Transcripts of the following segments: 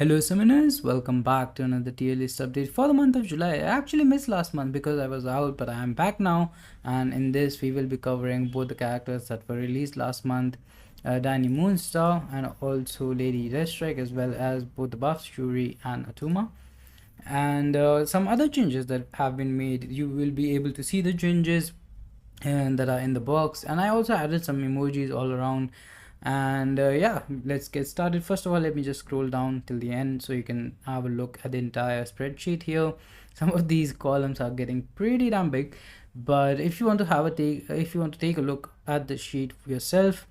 Hello summoners, welcome back to another tier list update for the month of July. I actually missed last month because I was out, but I am back now, and in this we will be covering both the characters that were released last month, Danny Moonstar and also Lady Redstrike, as well as both the buffs, Shuri and Atuma, and some other changes that have been made. You will be able to see the changes and that are in the box, and I also added some emojis all around. And yeah, let's get started. First of all, let me just scroll down till the end so you can have a look at the entire spreadsheet here. Some of these columns are getting pretty damn big, but if you want to take a look at the sheet for yourself,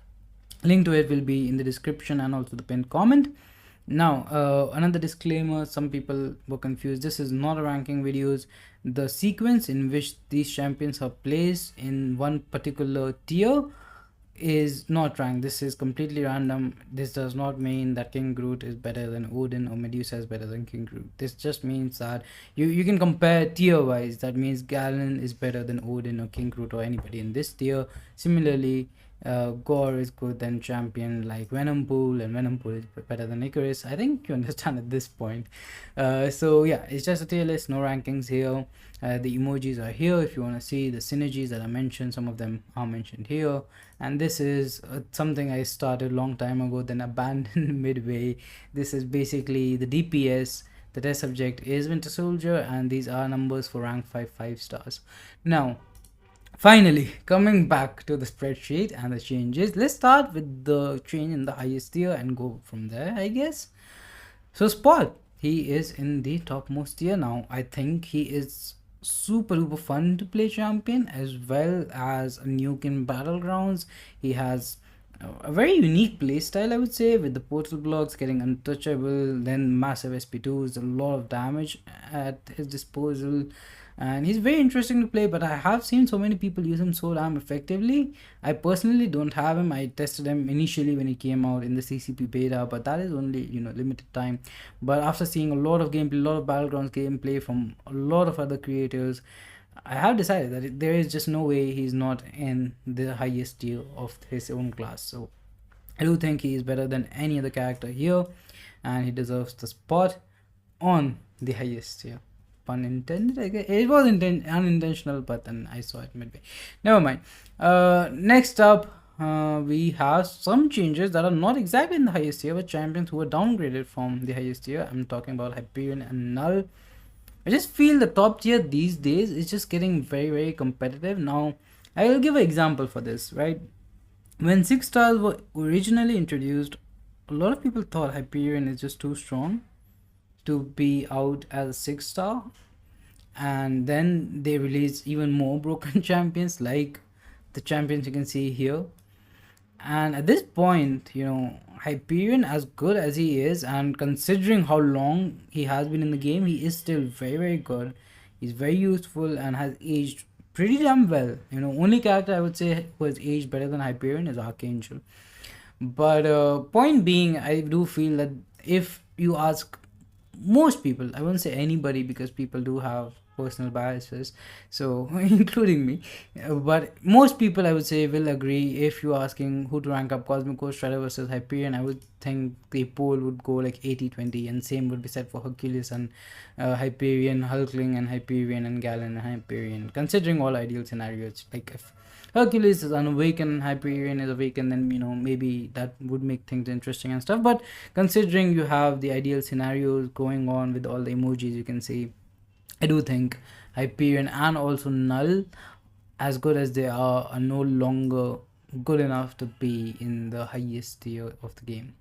link to it will be in the description and also the pinned comment. Now another disclaimer, some people were confused, this is not a ranking videos. The sequence in which these champions are placed in one particular tier is not ranked. This is completely random. This does not mean that King Groot is better than Odin or Medusa is better than King Groot. This just means that you can compare tier wise. That means Galen is better than Odin or King Groot or anybody in this tier. Similarly, Gore is good than champion like Venompool, and Venompool is better than Icarus. I think you understand at this point. So yeah, it's just a tier list, no rankings here. The emojis are here if you want to see the synergies that I mentioned. Some of them are mentioned here, and this is something I started long time ago then abandoned midway. This is basically the DPS. The test subject is Winter Soldier, and these are numbers for rank 5 stars. Now finally, coming back to the spreadsheet and the changes, let's start with the change in the highest tier and go from there, I guess. So Spot, he is in the topmost tier now. I think he is super duper fun to play champion, as well as a nuke in battlegrounds. He has a very unique playstyle, I would say, with the portal blocks, getting untouchable, then massive SP2s, a lot of damage at his disposal, and he's very interesting to play. But I have seen so many people use him so damn effectively. I personally don't have him. I tested him initially when he came out in the CCP beta, but that is only limited time. But after seeing a lot of gameplay, a lot of battlegrounds gameplay from a lot of other creators, I have decided that there is just no way he's not in the highest tier of his own class. So I do think he is better than any other character here, and he deserves the spot on the highest tier. Pun intended, I guess. It was unintentional, but then I saw it midway. Never mind. Next up, we have some changes that are not exactly in the highest tier, but champions who were downgraded from the highest tier. I'm talking about Hyperion and Null. I just feel the top tier these days is just getting very competitive. Now, I will give an example for this, right? When 6 stars were originally introduced, a lot of people thought Hyperion is just too strong to be out as a 6 star, and then they released even more broken champions like the champions you can see here. And at this point, Hyperion, as good as he is, and considering how long he has been in the game, he is still very good. He's very useful and has aged pretty damn well. Only character I would say who has aged better than Hyperion is Archangel. But point being, I do feel that if you ask most people, I won't say anybody because people do have personal biases, so including me, but most people I would say will agree. If you're asking who to rank up Cosmic Ghost Rider versus Hyperion, I would think the poll would go like 80-20, and same would be said for Hercules and Hyperion, Hulkling and Hyperion, and Galen and Hyperion, considering all ideal scenarios. Like if Hercules is unawakened, Hyperion is awakened, then maybe that would make things interesting and stuff. But considering you have the ideal scenarios going on with all the emojis you can see, I do think Hyperion and also Null, as good as they are no longer good enough to be in the highest tier of the game.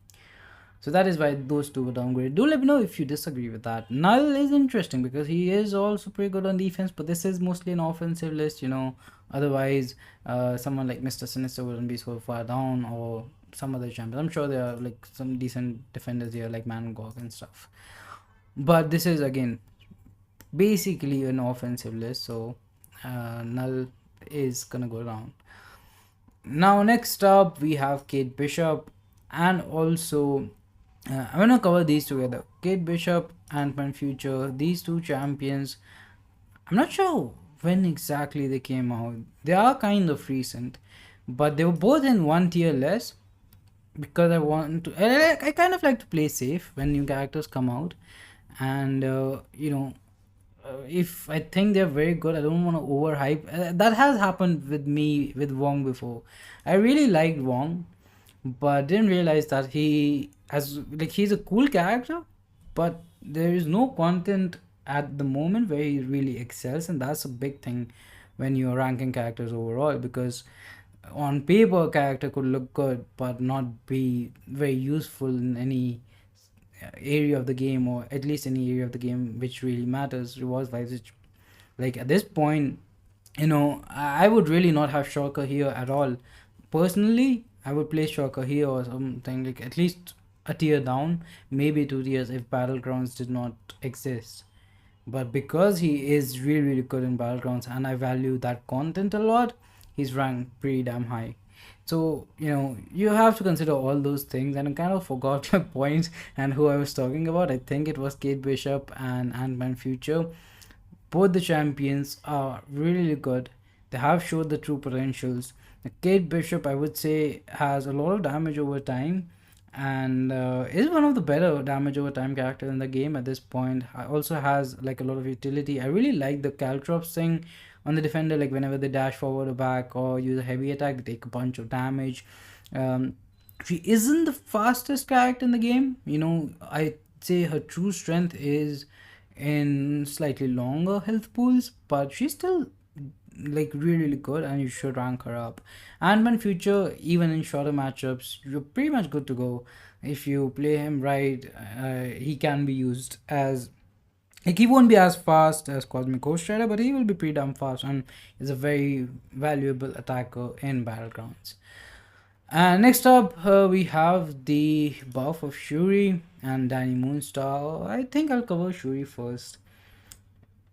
So that is why those two were downgraded. Do let me know if you disagree with that. Null is interesting because he is also pretty good on defense, but this is mostly an offensive list, Otherwise, someone like Mr. Sinister wouldn't be so far down, or some other champions. I'm sure there are like some decent defenders here like MCOC and stuff. But this is again basically an offensive list, so Null is gonna go down. Now next up we have Kate Bishop, and also I'm gonna cover these together. Kate Bishop and Ant-Man Future, these two champions, I'm not sure when exactly they came out. They are kind of recent, but they were both in one tier less. because I want to. I kind of like to play safe when new characters come out, and if I think they're very good, I don't want to overhype. That has happened with me with Wong before. I really liked Wong, but didn't realize that he's a cool character, but there is no content at the moment where he really excels, and that's a big thing when you're ranking characters overall, because on paper a character could look good but not be very useful in any area of the game, or at least any area of the game which really matters rewards wise, which, like, at this point, I would really not have Shocker here at all. Personally, I would place Shocker here or something, like at least a tier down, maybe 2 tiers if Battlegrounds did not exist. But because he is really, really good in Battlegrounds and I value that content a lot, he's ranked pretty damn high. So, you have to consider all those things, and I kind of forgot my points and who I was talking about. I think it was Kate Bishop and Ant-Man Future. Both the champions are really good. They have showed the true potentials. Kate Bishop, I would say, has a lot of damage over time, and is one of the better damage over time characters in the game at this point. Also has like a lot of utility. I really like the Caltrops thing on the defender, like whenever they dash forward or back or use a heavy attack, they take a bunch of damage. um, she isn't the fastest character in the game. I'd say her true strength is in slightly longer health pools, but she's still like really, really good, and you should rank her up. Ant-Man Future, even in shorter matchups, you're pretty much good to go. If you play him right, he can be used as, like, he won't be as fast as Cosmic Ghost Rider, but he will be pretty damn fast and is a very valuable attacker in Battlegrounds. And next up, we have the buff of Shuri and Danny Moonstar. I think I'll cover Shuri first.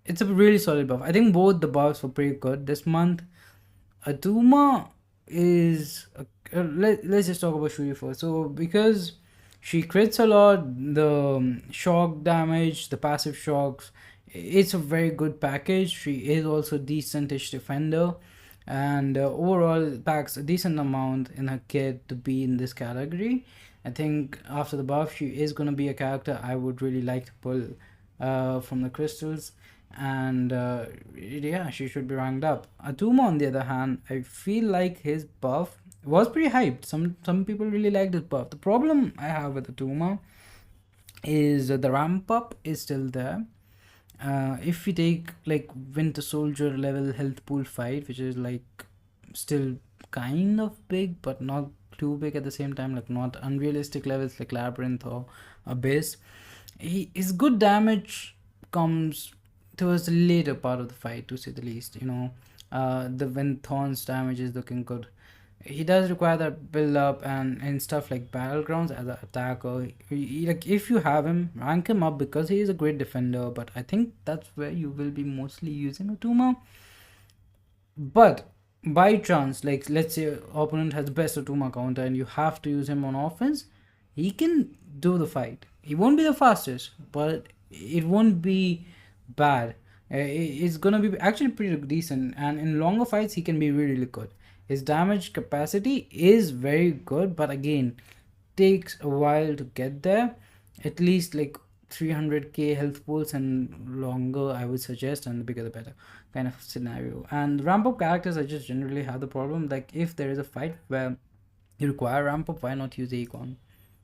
It's a really solid buff. I think both the buffs were pretty good this month. Atuma is let's just talk about Shuri first. So because she crits a lot, the shock damage, the passive shocks, it's a very good package. She is also decentish defender, and overall packs a decent amount in her kit to be in this category. I think after the buff, she is gonna be a character I would really like to pull from the crystals, and yeah, she should be ranked up. Atuma, on the other hand, I feel like his buff was pretty hyped. Some people really liked his buff. The problem I have with Atuma is the ramp up is still there. If we take like Winter Soldier level health pool fight, which is like still kind of big but not too big at the same time, like not unrealistic levels like Labyrinth or Abyss, his good damage comes towards the later part of the fight, to say the least. The when Thorn's damage is looking good, he does require that build up, and stuff like Battlegrounds as an attacker. Like, if you have him, rank him up because he is a great defender, but I think that's where you will be mostly using Atuma. But by chance, like, let's say opponent has the best Atuma counter and you have to use him on offense, he can do the fight. He won't be the fastest, but it won't be bad. It's gonna be actually pretty decent, and in longer fights he can be really, really good. His damage capacity is very good, but again, takes a while to get there. At least like 300k health pools and longer, I would suggest, and the bigger the better kind of scenario. And ramp up characters, I just generally have the problem, like if there is a fight where you require ramp up, why not use Aegon?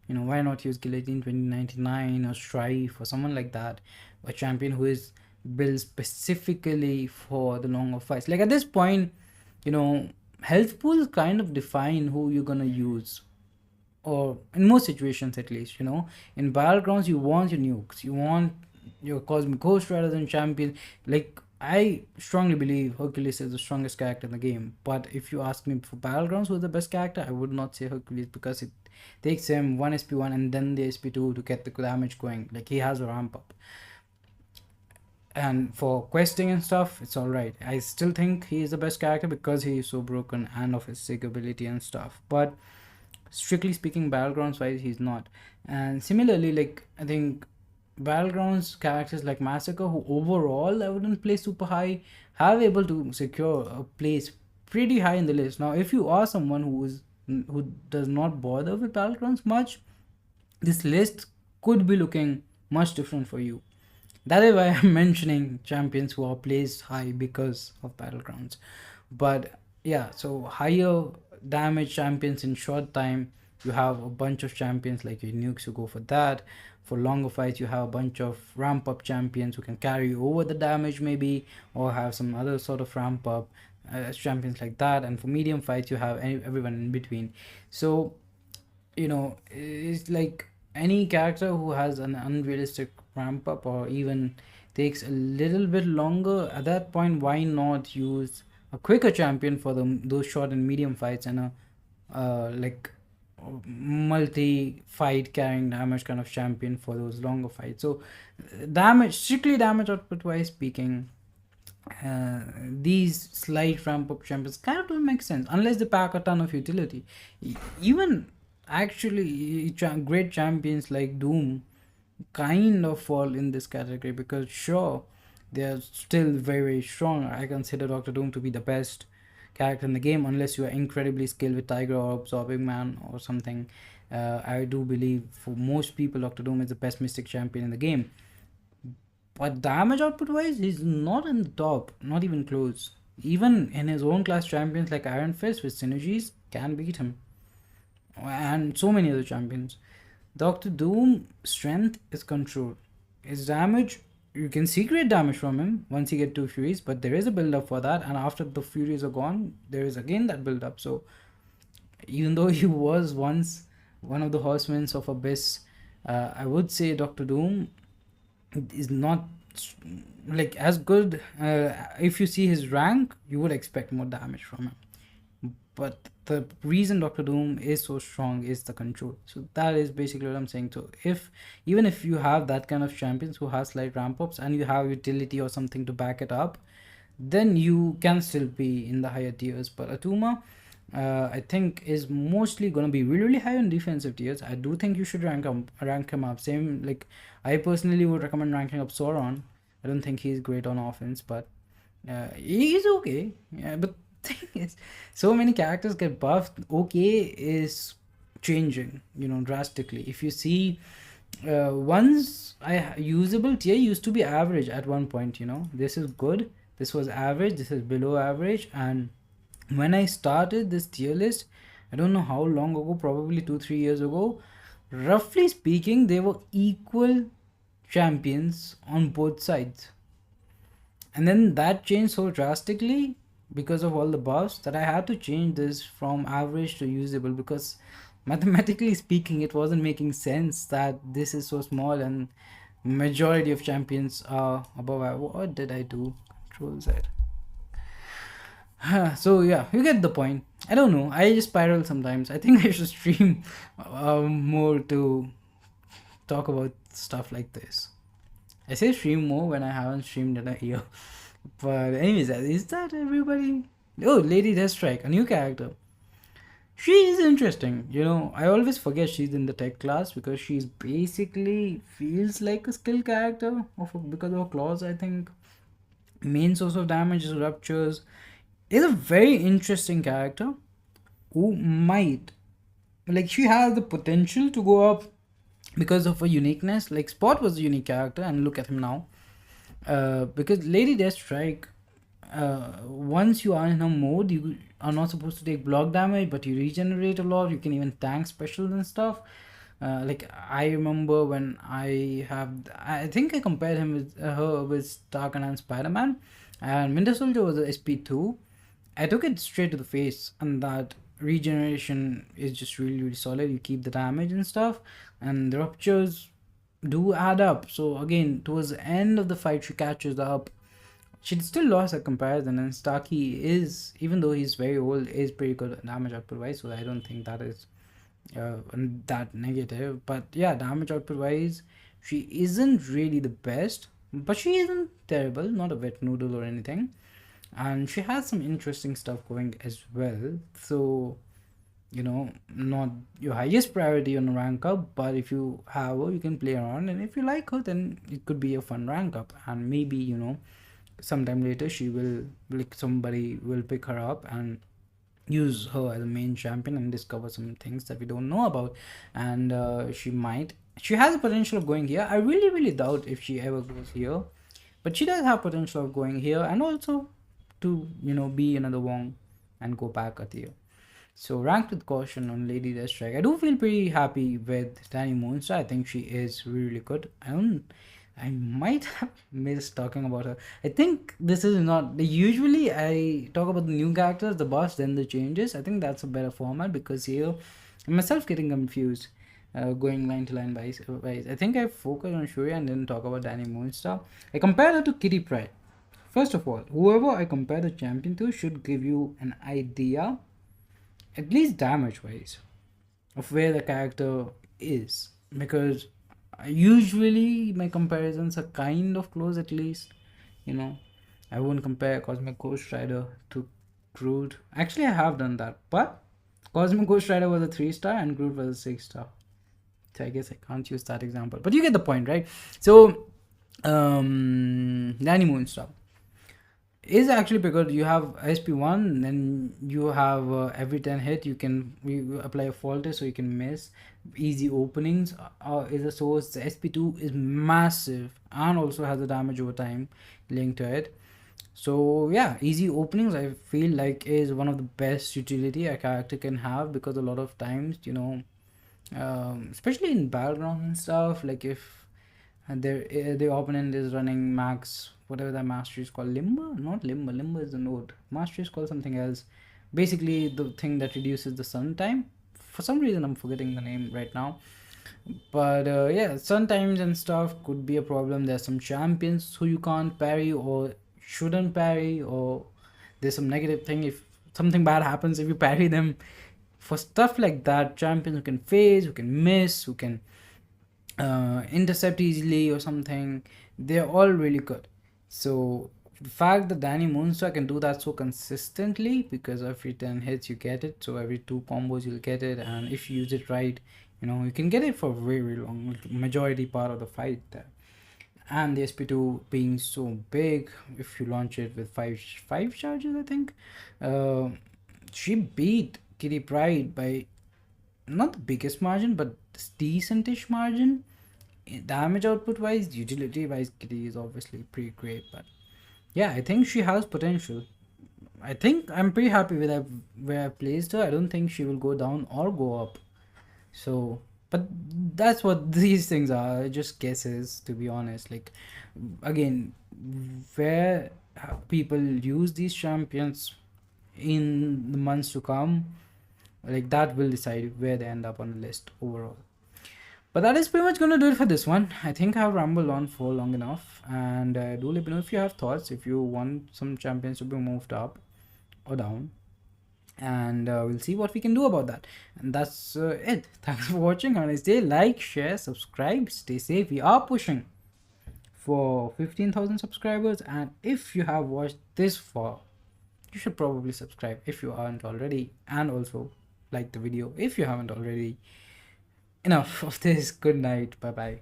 Why not use Guillotine 2099 or Strife or someone like that, a champion who is built specifically for the longer fights. Like, at this point, health pools kind of define who you're gonna use, or in most situations at least. In Battlegrounds, you want your nukes, you want your Cosmic Ghost Riders and champion. Like, I strongly believe Hercules is the strongest character in the game, but if you ask me for Battlegrounds who's the best character, I would not say Hercules, because it takes him 1 SP1 and then the SP2 to get the damage going. Like, he has a ramp up, and for questing and stuff, it's all right. I still think he is the best character because he is so broken and of his sig ability and stuff, but strictly speaking, Battlegrounds wise, he's not. And similarly, like, I think Battlegrounds characters like Massacre, who overall I wouldn't play super high, have able to secure a place pretty high in the list. Now, if you are someone who is who does not bother with battlegrounds much, this list could be looking much different for you. That is why I'm mentioning champions who are placed high because of battlegrounds. But yeah, so higher damage champions in short time, you have a bunch of champions like your nukes who go for that. For longer fights, you have a bunch of ramp up champions who can carry over the damage maybe, or have some other sort of ramp up champions like that. And for medium fights, you have everyone in between. So it's like any character who has an unrealistic ramp up or even takes a little bit longer, at that point why not use a quicker champion for those short and medium fights, and a like multi fight carrying damage kind of champion for those longer fights. So damage, strictly damage output wise speaking, these slight ramp up champions kind of don't make sense unless they pack a ton of utility. Even actually great champions like Doom kind of fall in this category, because sure, they are still very, very strong. I consider Dr. Doom to be the best character in the game, unless you are incredibly skilled with Tiger or Absorbing Man or something. I do believe for most people Dr. Doom is the best mystic champion in the game. But damage output wise, he's not in the top, not even close. Even in his own class, champions like Iron Fist with synergies can beat him, and so many other champions. Doctor Doom strength is control. His damage, you can see great damage from him once you get 2 Furies, but there is a build up for that, and after the Furies are gone, there is again that build up. So even though he was once one of the horsemen of Abyss, I would say Doctor Doom is not like as good. If you see his rank, you would expect more damage from him. But the reason Doctor Doom is so strong is the control. So that is basically what I'm saying. So even if you have that kind of champions who have slight ramp ups and you have utility or something to back it up, then you can still be in the higher tiers. But Atuma, I think, is mostly gonna be really, really high on defensive tiers. I do think you should rank him up. Same, like I personally would recommend ranking up Sauron. I don't think he's great on offense, but he's okay. Yeah, but thing is, so many characters get buffed. Okay, is changing, drastically. If you see, once I usable tier used to be average at one point. This is good. This was average. This is below average, and when I started this tier list, I don't know how long ago, probably 2-3 years ago, roughly speaking, they were equal champions on both sides. And then that changed so drastically because of all the buffs that I had to change this from average to usable, because mathematically speaking, it wasn't making sense that this is so small and majority of champions are above average. What did I do? Control Z. So yeah, you get the point. I don't know, I just spiral sometimes. I think I should stream more to talk about stuff like this. I say stream more when I haven't streamed in a year. But anyways, is that everybody? Oh, Lady Deathstrike, a new character. She is interesting. I always forget she's in the tech class because she's basically feels like a skill character because of her claws, I think. Main source of damage is ruptures. Is a very interesting character who might, like, she has the potential to go up because of her uniqueness. Like Spot was a unique character, and look at him now. Because Lady Deathstrike, once you are in her mode, you are not supposed to take block damage, but you regenerate a lot. You can even tank specials and stuff. Like I remember when I think I compared him with her with Stark and Spider-Man, and Winter Soldier was a SP2. I took it straight to the face, and that regeneration is just really, really solid. You keep the damage and stuff, and the ruptures do add up. So again, towards the end of the fight, she catches up. She still lost a comparison, and Starkey is, even though he's very old, is pretty good at damage output wise. So I don't think that is that negative. But yeah, damage output wise, she isn't really the best, but she isn't terrible. Not a wet noodle or anything. And she has some interesting stuff going as well. So not your highest priority on a rank up, but if you have her, you can play around, and if you like her, then it could be a fun rank up. And maybe sometime later she will, like, somebody will pick her up and use her as a main champion and discover some things that we don't know about. And she has the potential of going here. I really doubt if she ever goes here, but she does have potential of going here, and also to be another Wong and go back at here. So ranked with caution on Lady Deathstrike. I do feel pretty happy with Danny Moonstar. I think she is really good. I might have missed talking about her. I think this is not usually I talk about the new characters, the boss, then the changes. I think that's a better format because here I'm myself getting confused. Going line to line wise. I think I focused on Shuri and didn't talk about Danny Moonstar. I compared her to Kitty Pryde. First of all, whoever I compare the champion to should give you an idea, at least damage wise, of where the character is, because usually my comparisons are kind of close. At least I won't compare Cosmic Ghost Rider to Groot. Actually, I have done that, but Cosmic Ghost Rider was a 3-star and Groot was a 6-star, so I guess I can't use that example, but you get the point, right? So Danny Moonstar is actually because you have SP1, then you have every 10 hit you apply a falter so you can miss easy openings. Is a source. The SP2 is massive and also has a damage over time linked to it. So yeah, easy openings I feel like is one of the best utility a character can have, because a lot of times especially in battlegrounds and stuff, like if the opponent is running max, whatever that mastery is called, limber, not limber is the node, mastery is called something else, basically the thing that reduces the sun time. For some reason I'm forgetting the name right now, but yeah, sun times and stuff could be a problem. There's some champions who you can't parry or shouldn't parry, or there's some negative thing if something bad happens if you parry them. For stuff like that, champions who can phase, who can miss, who can intercept easily or something, they're all really good. So the fact that Danny Moonstar can do that so consistently, because every 10 hits you get it, so every 2 combos you'll get it, and if you use it right, you can get it for very long, majority part of the fight there. And the SP2 being so big, if you launch it with five charges, I think she beat Kitty Pryde by not the biggest margin, but decentish margin. Damage output wise, utility wise, Kitty is obviously pretty great, but yeah, I think she has potential. I think I'm pretty happy with where I placed her. I don't think she will go down or go up. So, but that's what these things are, just guesses, to be honest. Like, again, where people use these champions in the months to come, like that will decide where they end up on the list overall. But that is pretty much going to do it for this one. I think I've rambled on for long enough, and do let me know if you have thoughts, if you want some champions to be moved up or down, and we'll see what we can do about that. And that's it. Thanks for watching. Have a nice day. Like, share, subscribe, stay safe. We are pushing for 15,000 subscribers, and if you have watched this far, you should probably subscribe if you aren't already, and also like the video if you haven't already. Enough of this. Good night. Bye bye.